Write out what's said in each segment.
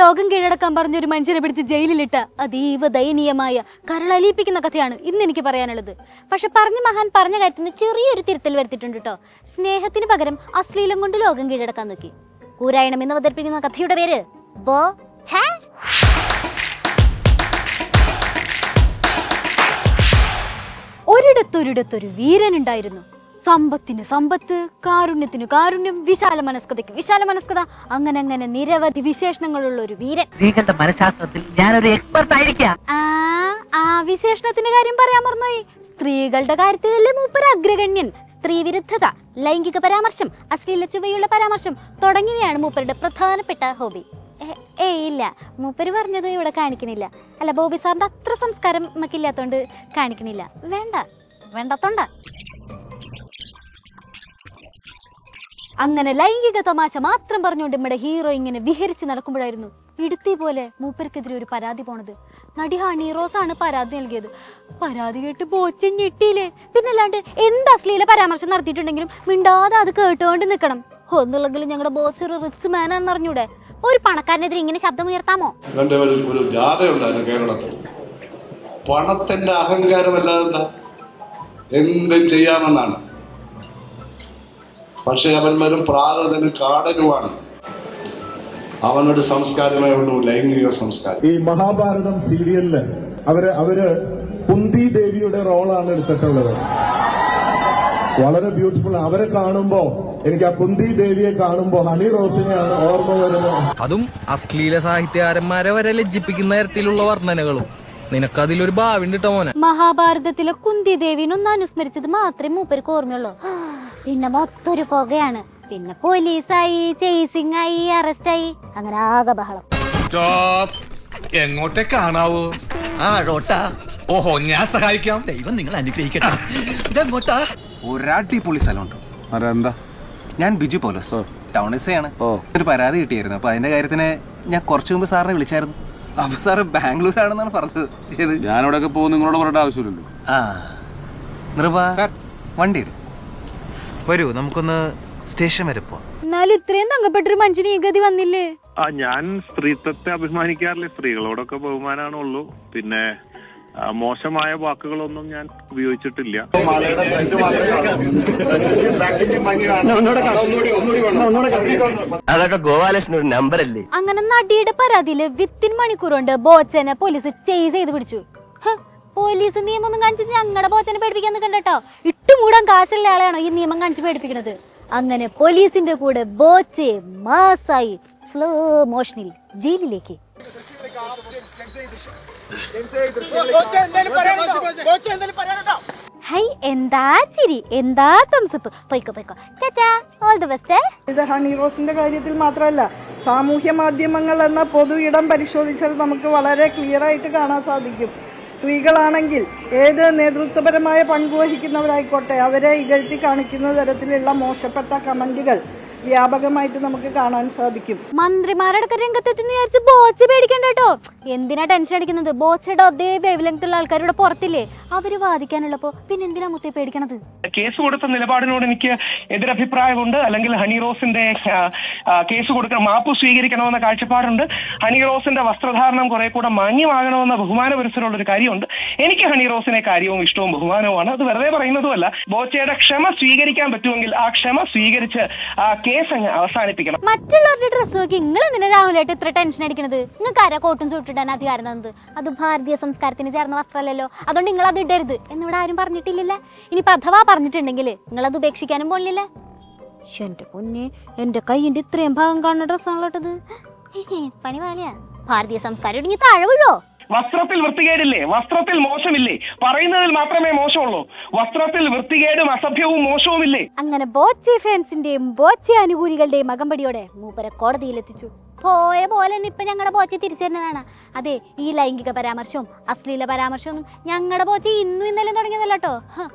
ലോകം കീഴടക്കാൻ പറഞ്ഞൊരു മനുഷ്യനെ പിടിച്ച് ജയിലിലിട്ട അതീവ ദയനീയമായ കരളലിയിപ്പിക്കുന്ന കഥയാണ് ഇന്ന് എനിക്ക് പറയാനുള്ളത്. പക്ഷെ പറഞ്ഞ മഹാൻ പറഞ്ഞ കാര്യത്തിന് ചെറിയൊരു തിരുത്തൽ വരുത്തിയിട്ടുണ്ട് കേട്ടോ. സ്നേഹത്തിന് പകരം അശ്ലീലം കൊണ്ട് ലോകം കീഴടക്കാൻ നോക്കി. കൂരായണം എന്ന് അവതരിപ്പിക്കുന്ന കഥയുടെ പേര് ഒരിടത്തൊരിടത്തൊരു വീരനുണ്ടായിരുന്നു. സമ്പത്തിന് സമ്പത്ത്, കാരുണ്യത്തിന് കാരുണ്യം, വിശാല മനസ്കതയ്ക്ക് വിശാല മനസ്കത, അങ്ങനെ അങ്ങനെ നിരവധി വിശേഷണങ്ങളുള്ള ഒരു വീരൻ. സ്ത്രീകളുടെ മനഃശാസ്ത്രത്തിൽ ഞാനൊരു എക്സ്പെർട്ട് ആയിരിക്കാം. ആ വിശേഷണത്തിന്റെ കാര്യം പറയാൻ മറന്നുപോയി. സ്ത്രീകളുടെ കാര്യത്തിലല്ലേ മൂപ്പര് അഗ്രഗണ്യൻ. സ്ത്രീ വിരുദ്ധത, ലൈംഗിക പരാമർശം, അശ്ലീല ചുവയുള്ള പരാമർശം തുടങ്ങിയവയാണ് മൂപ്പരുടെ പ്രധാനപ്പെട്ട ഹോബി. ഇല്ല, മൂപ്പര് പറഞ്ഞത് ഇവിടെ കാണിക്കണില്ല. അല്ല, ബോബി സാറിന്റെ അത്ര സംസ്കാരം നമുക്കില്ലാത്തോണ്ട് കാണിക്കണില്ല. വേണ്ടാത്തോണ്ട. അങ്ങനെ ലൈംഗിക തമാശ മാത്രം പറഞ്ഞുകൊണ്ട് നമ്മുടെ ഹീറോ ഇങ്ങനെ വിഹരിച്ച് നടക്കുമ്പോഴായിരുന്നു ഇടുത്തി പോലെ മൂപ്പർക്കെതിരെ ഒരു പരാതി പോണത്. നടി ഹണി റോസാണ് പരാതി നൽകിയത്. പരാതി കേട്ട് ബോച്ച ഞെട്ടിയില്ലേ. പിന്നല്ലാണ്ട് എന്ത് അശ്ലീല പരാമർശം നടത്തിയിട്ടുണ്ടെങ്കിലും മിണ്ടാതെ അത് കേട്ടുകൊണ്ട് നിൽക്കണം. ഒന്നുള്ളെങ്കിലും ഞങ്ങളുടെ ബോസ് ഒരു റിച്ച് മാൻ ആണെന്ന് അറിഞ്ഞൂടെ. ഒരു പണക്കാരനെതിരെ ഇങ്ങനെ ശബ്ദമുയർത്താമോ? ഒരു ജാഥയുണ്ടായിരുന്നു കേരളത്തിൽ. പണത്തിന്റെ അഹങ്കാരമല്ലാതെ എന്തും ചെയ്യാമെന്നാണ്. പക്ഷെ അവൻ വെറും പ്രാകൃതനും കാടനുമാണ്. അവനൊരു സംസ്കാരമേ ഉള്ളൂ, ലൈംഗിക സംസ്കാരം. ഈ മഹാഭാരതം സീരിയലില് അവര് കുന്തി ദേവിയുടെ റോളാണ് എടുത്തിട്ടുള്ളത്. വളരെ ബ്യൂട്ടിഫുൾ. അവരെ കാണുമ്പോ എനിക്ക് ആ കുന്തി ദേവിയെ കാണുമ്പോ ഹണി റോസിനെയാണ് ഓർമ്മ വരുന്നത്. അതും അശ്ലീല സാഹിത്യകാരന്മാരെ വരെ ലജ്ജിപ്പിക്കുന്ന തരത്തിലുള്ള വർണ്ണനകളും. നിനക്കതിലൊരു ഭാവി ഉണ്ട് മോനെ. മഹാഭാരതത്തിലെ കുന്തി ദേവിനൊന്ന് അനുസ്മരിച്ചത് മാത്രമേ മൂപ്പർക്ക് ഓർമ്മയുള്ളൂ. പിന്നെ മൊത്തൊരു പുകയാണ്. പിന്നെ പോലീസായി, ചേസിംഗ് ആയി, അറസ്റ്റ് ആയി, അങ്ങനെ ആകെ ബഹളം. എങ്ങോട്ടേ കാണാവൂ? ഓഹോ, ഞാൻ സഹായിക്കാം. ദൈവം നിങ്ങൾ അനുഗ്രഹിക്കട്ടെ. ഒരടിപൊളി സ്ഥലമുണ്ട്. അതെന്താ? ഞാൻ ബിജു പോലീസ്, ടൗൺ എസ് ആണ്. ഒരു പരാതി കിട്ടിയായിരുന്നു. അപ്പൊ അതിന്റെ കാര്യത്തിന് ഞാൻ കുറച്ചു മുമ്പ് സാറിനെ വിളിച്ചായിരുന്നു. അപ്പൊ സാറ് ബാംഗ്ലൂരാണെന്നാണ് പറഞ്ഞത്. ഏത്? ഞാനിവിടെയൊക്കെ പോകും, നിങ്ങളോട് പറയേണ്ട ആവശ്യമില്ലല്ലോ. വണ്ടി വരൂ, നമുക്കൊന്ന് സ്റ്റേഷൻ വരെ പോവാം. എന്നാലും ഇത്രയും തങ്കപ്പെട്ടൊരു മനുഷ്യന് ഈ ഗതി വന്നില്ലേ? ഞാൻ സ്ത്രീത്വത്തെ അഭിമാനിക്കാറില്ല. സ്ത്രീകളോടൊക്കെ ബഹുമാനാണുള്ളൂ. പിന്നെ മോശമായ വാക്കുകളൊന്നും ഞാൻ ഉപയോഗിച്ചിട്ടില്ല. അതൊക്കെ ഗോപാലകൃഷ്ണൻ ഒരു നമ്പർ അല്ലേ? അങ്ങനെ നടിയുടെ പരാതിയില് വിത്തിൻ മണിക്കൂർ കൊണ്ട് ബോച്ചനെ പോലീസ് ചേസ് ചെയ്ത് പിടിച്ചു. പോലീസ് നിയമമൊന്നും കാണിച്ചിട്ട് ഞങ്ങളുടെ ബോച്ചനെ പേടിപ്പിക്കാൻ നിൽക്കണ്ടോ. ഇട്ടുമൂടാൻ കാശുള്ള ആളെയാണോ ഈ നിയമം കാണിച്ച് പേടിപ്പിക്കണത്? അങ്ങനെ പോലീസിന്റെ കൂടെ ബോച്ചെ മാസായി സ്ലോ മോഷനിൽ ജയിലിലേക്ക്. ഹൈ, എന്താ ചിരി, എന്താ തംസപ്പ്. പോയിക്കോ. ചാച്ചാ, ഓൾ ദി ബെസ്റ്റ്. ഇത് ഹണി റോസിന്റെ കാര്യത്തിൽ മാത്രമല്ല, സാമൂഹ്യ മാധ്യമങ്ങൾ എന്ന പൊതു ഇടം പരിശോധിച്ചാൽ നമുക്ക് വളരെ ക്ലിയർ ആയിട്ട് കാണാൻ സാധിക്കും. സ്ത്രീകളാണെങ്കിൽ ഏത് നേതൃത്വപരമായ പങ്കുവഹിക്കുന്നവരായിക്കോട്ടെ, അവരെ ഇകഴ്ത്തി കാണിക്കുന്ന തരത്തിലുള്ള മോശപ്പെട്ട കമന്റുകൾ വ്യാപകമായിട്ട് നമുക്ക് കാണാൻ സാധിക്കും. മന്ത്രിമാരടക്കം രംഗത്തെത്തിന്ന് വിചാരിച്ച് ബോച്ച പേടിക്കണ്ട കേട്ടോ. എന്തിനാ ടെൻഷൻ അടിക്കുന്നത്? ബോച്ചയുടെ അതേ വേവ് ലെങ്ത്തുള്ള ആൾക്കാരുടെ പുറത്തില്ലേ, അവര് വാദിക്കാനുള്ളപ്പോ പിന്നെ എന്തിനാ മുത്തേ പേടിക്കണത്? കേസ് കൊടുത്ത നിലപാടിനോട് എനിക്ക് എതിരഭിപ്രായമുണ്ട്. അല്ലെങ്കിൽ ഹണി റോസിന്റെ കേസ് കൊടുക്കാൻ മാപ്പ് സ്വീകരിക്കണമെന്ന കാഴ്ചപ്പാടുണ്ട്. ഹണി റോസിന്റെ വസ്ത്രധാരണം കുറെ കൂടെ മാന്യമാകണമെന്ന ബഹുമാനപരസരമുള്ള ഒരു കാര്യമുണ്ട്. എനിക്ക് ഹണി റോസിനെ കാര്യവും ഇഷ്ടവും ബഹുമാനവുമാണ്. അത് വെറുതെ പറയുന്നതുമല്ല. ബോച്ചയുടെ ക്ഷമ സ്വീകരിക്കാൻ പറ്റുമെങ്കിൽ ആ ക്ഷമ സ്വീകരിച്ച് കേസ് അങ്ങ് അവസാനിപ്പിക്കണം. മറ്റുള്ളവരുടെ ഡ്രസ് നോക്കി നിങ്ങൾ എന്തിനാ രാഹുലായിട്ട് ഇത്ര ടെൻഷൻ അടിക്കണത്? നിങ്ങൾക്ക് ആരാ കോട്ടും ചൂട്ടിട്ടാൻ അധികാരം തന്നത്? അത് ഭാരതീയ സംസ്കാരത്തിന് ചേർന്ന വസ്ത്രമല്ലല്ലോ. അതുകൊണ്ട് നിങ്ങൾ അത് ഇടരുത് എന്നിവിടെ ആരും പറഞ്ഞിട്ടില്ലല്ലേ. ഇനിയിപ്പോ അഥവാ പറഞ്ഞിട്ടുണ്ടെങ്കിൽ നിങ്ങൾ അത് ഉപേക്ഷിക്കാനും പോലില്ല. എന്റെ പൊന്നെ, എന്റെ കൈയിന്റെ ഇത്രയും ഭാഗം കാണുന്ന ഡ്രസ്സാണല്ലോ ഇട്ടത്. പണി പാളിയാ. ഭാരതീയ സംസ്കാരം ഇടിഞ്ഞ് താഴെ വീഴോ? വസ്ത്രത്തിൽ വൃത്തികേടില്ലേ? വസ്ത്രത്തിൽ മോശമില്ലേ? പറയുന്നതിൽ മാത്രമേ മോശമുള്ളൂ. വസ്ത്രത്തിൽ വൃത്തികേടും അസഭ്യവും മോശവുമില്ലേ? അങ്ങനെ ബോച്ചെ ഫാൻസിന്റെയും ബോച്ചെ അനുകൂലികളുടെയും അകമ്പടിയോടെ മൂപ്പരെ കോടതിയിലെത്തിച്ചു. പോയ പോലെ തന്നെ ഇപ്പൊ ഞങ്ങളുടെ ബോച്ചെ തിരിച്ചു വരുന്നതാണ്. അതെ, ഈ ലൈംഗിക പരാമർശവും അശ്ലീല പരാമർശവും ഞങ്ങളുടെ ബോച്ചെ ഇന്നും ഇന്നലെ തുടങ്ങിയതല്ലോ.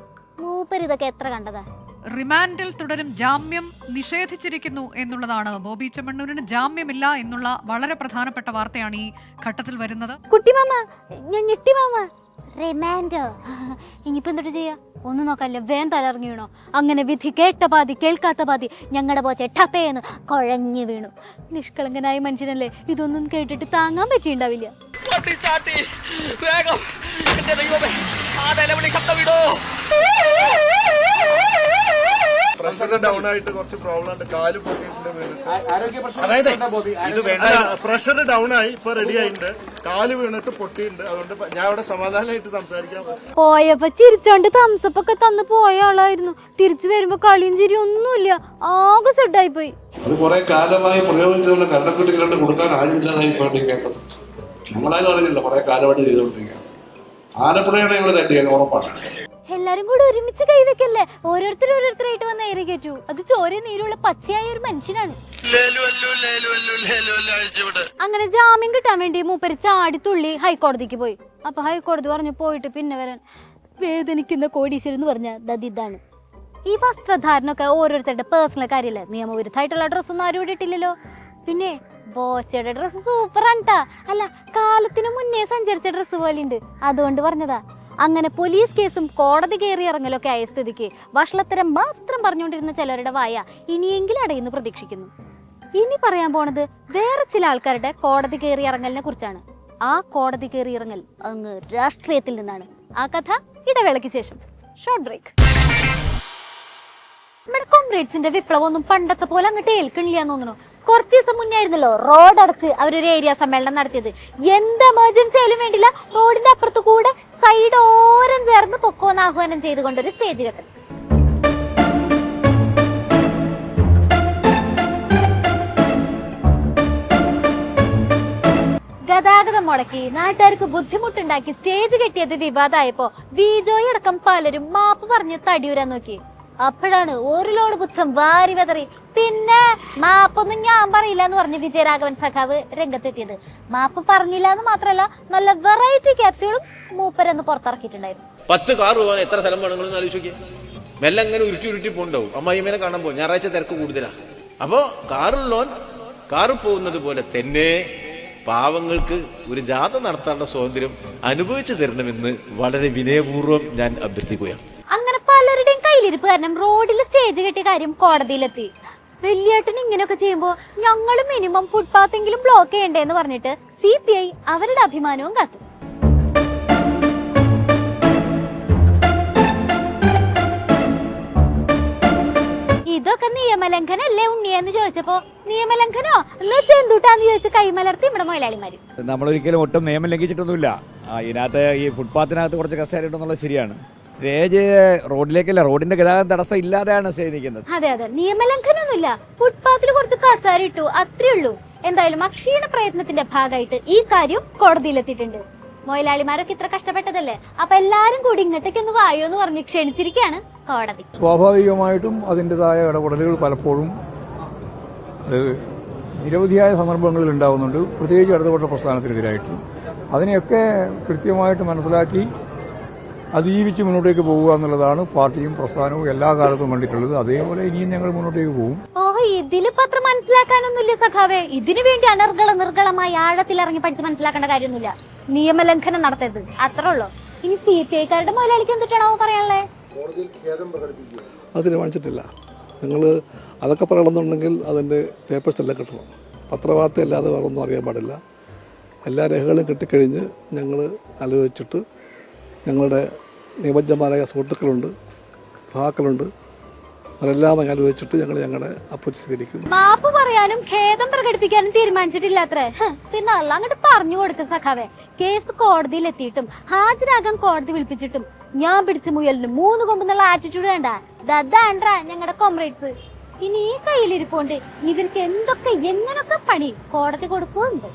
മൂപ്പര് ഇതൊക്കെ എത്ര കണ്ടതാ. റിമാൻഡിൽ തുടരും, ജാമ്യം നിഷേധിച്ചിരിക്കുന്നു എന്നുള്ളതാണ്. ബോബി ചെമ്മണ്ണൂരിന് ജാമ്യമില്ല എന്നുള്ള വളരെ പ്രധാനപ്പെട്ട വാർത്തയാണ് ഈ ഘട്ടത്തിൽ വരുന്നത്. കുട്ടിമാമ, ഞാൻ ഞെട്ടി മാമ. റിമാൻഡോ? ഇനിയിപ്പോ എന്തൊട്ട് ചെയ്യാ? ഒന്നും നോക്കാനില്ല, വേഗം തലറിഞ്ഞു വീണോ. അങ്ങനെ വിധി കേട്ട പാതി കേൾക്കാത്ത പാതി ഞങ്ങളുടെ പോച്ച ടപ്പേന്ന് കുഴഞ്ഞു വീണു. നിഷ്കളങ്കനായ മനുഷ്യനല്ലേ, ഇതൊന്നും കേട്ടിട്ട് താങ്ങാൻ പറ്റിയുണ്ടാവില്ല. പ്രഷർ ഡൗൺ ആയിട്ട് കുറച്ച് പ്രോബ്ലം ഉണ്ട്. കാല് അതായത് പ്രഷർ ഡൗൺ ആയി, ഇപ്പൊ റെഡി ആയിട്ടുണ്ട്. കാല് വീണിട്ട് പൊട്ടിയിട്ടുണ്ട്. അതുകൊണ്ട് ഞാൻ ഇവിടെ സമാധാനമായിട്ട് സംസാരിക്കാം. പോയപ്പോ ചിരിച്ചോണ്ട് തംസപ്പൊക്കെ തന്ന് പോയ ആളായിരുന്നു. തിരിച്ചു വരുമ്പോ കളിയും ചിരി ഒന്നുമില്ല, ആകെ സെഡായി പോയി. അത് കുറെ കാലമായി പ്രയോഗിച്ചുകൊണ്ട് കരണക്കുട്ടികളുടെ കൊടുക്കാൻ ആരുമില്ലാതായി പോയിക്കൊണ്ടിരിക്കുന്നത്. നമ്മളാരും അറിയില്ല, കുറെ കാലമായിട്ട് ചെയ്തുകൊണ്ടിരിക്കുക. ആലപ്പുഴയാണ് ഞങ്ങൾ തട്ടിയത്, ഉറപ്പാണ്. എല്ലാരും കൂടെ ഒരുമിച്ച് കൈവെക്കല്ലേ, ഓരോരുത്തരായിട്ട് വന്ന് ഏറി കയറ്റു. അത് ചോര നീരുള്ള പച്ചയായ ഒരു മനുഷ്യനാണ്. അങ്ങനെ ജാമ്യം കിട്ടാൻ വേണ്ടി മൂപ്പര് ചാടിത്തുള്ളി ഹൈക്കോടതിക്ക് പോയി. അപ്പൊ ഹൈക്കോടതി പറഞ്ഞു പോയിട്ട് പിന്നെ വരാൻ. വേദനിക്കുന്ന കോടീശ്വരൻ എന്ന് പറഞ്ഞാൽ ഇതാണ്. ഈ വസ്ത്രധാരണൊക്കെ ഓരോരുത്തരുടെ പേഴ്സണൽ കാര്യമല്ലേ, നിയമവിരുദ്ധമായിട്ടുള്ള ഡ്രസ്സൊന്നും ആരും ഇവിടെ ഇട്ടില്ലല്ലോ. പിന്നെ ബോച്ചയുടെ ഡ്രസ്സ് സൂപ്പറാണ്. അല്ല, കാലത്തിന് മുന്നേ സഞ്ചരിച്ച ഡ്രസ്സ് പോലെ ഉണ്ട്, അതുകൊണ്ട് പറഞ്ഞതാ. അങ്ങനെ പോലീസ് കേസും കോടതി കയറി ഇറങ്ങലൊക്കെ ആയ സ്ഥിതിക്ക് വഷളത്തരം മാത്രം പറഞ്ഞുകൊണ്ടിരുന്ന ചിലരുടെ വായ ഇനിയെങ്കിലും അടയുന്നു പ്രതീക്ഷിക്കുന്നു. ഇനി പറയാൻ പോണത് വേറെ ചില ആൾക്കാരുടെ കോടതി കയറി ഇറങ്ങലിനെ കുറിച്ചാണ്. ആ കോടതി കയറി ഇറങ്ങൽ അങ്ങ് രാഷ്ട്രീയത്തിൽ നിന്നാണ്. ആ കഥ ഇടവേളയ്ക്ക് ശേഷം. Short break. നമ്മുടെ കോംറേഡ്സിന്റെ വിപ്ലവം ഒന്നും പണ്ടത്തെ പോലെ അങ്ങോട്ട് ഏൽക്കണില്ല എന്ന് തോന്നുന്നു. കുറച്ച് ദിവസം മുന്നേ ആയിരുന്നല്ലോ റോഡ് അടച്ച് അവരൊരു ഏരിയ സമ്മേളനം നടത്തിയത്. എന്ത് എമർജൻസി ആയാലും വേണ്ടില്ല, റോഡിന്റെ അപ്പുറത്ത് കൂടെ സൈഡ് ഓരം ചേർന്ന് പൊക്കോന്ന് ആഹ്വാനം ചെയ്തുകൊണ്ടൊരു സ്റ്റേജ് കെട്ടൽ. ഗതാഗതം മുടക്കി നാട്ടുകാർക്ക് ബുദ്ധിമുട്ടുണ്ടാക്കി സ്റ്റേജ് കെട്ടിയത് വിവാദമായപ്പോ വിജോയ് അടക്കം പലരും മാപ്പ് പറഞ്ഞ് തടിയൂരാൻ നോക്കി. അപ്പോഴാണ് ഒരു ലോഡ് പുച്ഛം വാരി വെതറി. പിന്നെ മാപ്പൊന്നും ഞാൻ പറയില്ല എന്ന് പറഞ്ഞ് വിജയരാഘവൻ സഖാവ് രംഗത്തെത്തിയത്. മാപ്പ് പറഞ്ഞില്ല എന്ന് മാത്രമല്ല, നല്ല വെറൈറ്റി ക്യാപ്സ്യൂളും മൂപ്പരെന്ന് പുറത്തിറക്കിയിട്ടുണ്ടായിരുന്നു. 10 കാർ പോകാൻ എത്ര സ്ഥലം വേണമെങ്കിലും ആലോചിച്ച് നോക്കിയാൽ മെല്ലെ അങ്ങനെ ഉരുട്ടി പോണ്ടാവും. അമ്മായിമേനെ കാണാൻ പോകും, ഞായറാഴ്ച തിരക്ക് കൂടുതലാണ്. അപ്പോ കാറുള്ളോൻ കാറ് പോകുന്നത് പോലെ തന്നെ പാവങ്ങൾക്ക് ഒരു ജാഥ നടത്താനുള്ള സ്വാതന്ത്ര്യം അനുഭവിച്ചു തരണമെന്ന് വളരെ വിനയപൂർവ്വം ഞാൻ അഭ്യർത്ഥിക്കുകയാണ്. അങ്ങനെ പലരുടെയും കയ്യിലിരിപ്പ് കാരണം റോഡിൽ സ്റ്റേജ് കെട്ടിയ കാര്യം കോടതിയിലെത്തി. വലിയേട്ടൻ ഇങ്ങനെയൊക്കെ ചെയ്യുമ്പോ ഞങ്ങൾ മിനിമം ഫുട്പാത്ത് എങ്കിലും ബ്ലോക്ക് ചെയ്യണ്ടേന്ന് പറഞ്ഞിട്ട് CPI അവരുടെ അഭിമാനവും കാത്തു. ഇതൊക്കെ നിയമലംഘനല്ലേ ഉണ്ണിയെന്ന് ചോദിച്ചപ്പോ നിയമലംഘനോ എന്ന് വെച്ചാൽ എന്തുട്ടാന്ന് ചോദിച്ച് കൈമലർത്തി നമ്മുടെ മുതലാളിമാര്. നമ്മളൊരിക്കലും ഒട്ടും നിയമം ലംഘിച്ചിട്ടൊന്നുമില്ല. ഇതിനകത്ത് ഈ ഫുട്പാത്തിനകത്ത് കുറച്ച് കസേര ഉണ്ടെന്നുള്ളത് ശരിയാണ്. സ്റ്റേജ് റോഡിലേക്കല്ല, റോഡിന്റെ ഗതാഗതം തടസ്സം ഇല്ലാതെയാണ് സ്റ്റേജ് നിൽക്കുന്നത്. അതെ, നിയമലംഘനമൊന്നുമില്ല. ഫുട്പാത്തിൽ കുറച്ച് കസേര ഇട്ടു, അത്രേ ഉള്ളൂ. എന്തായാലും അക്ഷീണ പ്രയത്നത്തിന്റെ ഭാഗമായിട്ട് ഈ കാര്യം കോടതിയിലെത്തിയിട്ടുണ്ട്. മുതലാളിമാരൊക്കെ ഇത്ര കഷ്ടപ്പെട്ടതല്ലേ, അപ്പൊ എല്ലാരും കൂടി ഇങ്ങോട്ടേക്ക് ഒന്ന് വായോ എന്ന് പറഞ്ഞ് ക്ഷണിച്ചിരിക്കുകയാണ് കോടതി. സ്വാഭാവികമായിട്ടും അതിൻ്റെതായ ഇടപെടലുകൾ പലപ്പോഴും നിരവധിയായ സന്ദർഭങ്ങളിൽ ഉണ്ടാകുന്നുണ്ട്, പ്രത്യേകിച്ച് ഇടതുപക്ഷ പ്രസ്ഥാനത്തിനെതിരായിട്ട്. അതിനെയൊക്കെ കൃത്യമായിട്ട് മനസ്സിലാക്കി അതിജീവിച്ച് മുന്നോട്ടേക്ക് പോകുക എന്നുള്ളതാണ് പാർട്ടിയും പ്രസ്ഥാനവും എല്ലാ കാലത്തും കണ്ടിട്ടുള്ളത്. അതേപോലെ ഇനിയും ഞങ്ങൾ മുന്നോട്ടേക്ക് പോകും. ഇതിലിപ്പോ അത്ര മനസ്സിലാക്കാനൊന്നുമില്ല സഖാവേ. ഇതിനു വേണ്ടി നിർഗളമായി ആഴത്തിൽ ഇറങ്ങി പഠിച്ച് മനസ്സിലാക്കേണ്ട കാര്യമൊന്നുമില്ല. നിയമലംഘനം നടത്തരുത്, അത്രേ ഉള്ളൂ. ഇനി CPIക്കാരുടെ മുതലാളിക്ക് എന്തിട്ടാണോ പറയാനുള്ളേ? അത് തീരുമാനിച്ചിട്ടില്ല. നിങ്ങൾ അതൊക്കെ പറയണമെന്നുണ്ടെങ്കിൽ അതിൻ്റെ പേപ്പേഴ്സ് എല്ലാം കിട്ടണം. പത്രവാർത്ത അല്ലാതെ വേറെ ഒന്നും അറിയാൻ പാടില്ല. എല്ലാ രേഖകളും കിട്ടിക്കഴിഞ്ഞ് ഞങ്ങൾ ആലോചിച്ചിട്ട് ഞങ്ങളുടെ നിയമജ്ഞന്മാരായ സുഹൃത്തുക്കളുണ്ട്, സഹാക്കളുണ്ട്, അതെല്ലാം ആലോചിച്ചിട്ട് ഞങ്ങൾ ഞങ്ങളുടെ അപ്രോച്ച് സ്വീകരിക്കും. മാപ്പ് പറയാനും ഖേദം പ്രകടിപ്പിക്കാനും തീരുമാനിച്ചിട്ടില്ല അത്രേ. പിന്നെ അങ്ങോട്ട് പറഞ്ഞു കൊടുക്ക സഖാവേ. കേസ് കോടതിയിൽ എത്തിയിട്ടും ഹാജരാകാൻ കോടതി വിളിപ്പിച്ചിട്ടും ഞാൻ പിടിച്ച മുയലിന് 3 കൊമ്പെന്നുള്ള ആറ്റിറ്റ്യൂഡ് വേണ്ട. ദാണ്ടാ ഞങ്ങളുടെ കോംറേഡ്സ്. ഇനി ഈ കയ്യിലിരിപ്പോണ്ട് ഇവർക്ക് എന്തൊക്കെ എങ്ങനൊക്കെ പണി കോടതി കൊടുക്കുന്നുണ്ട്.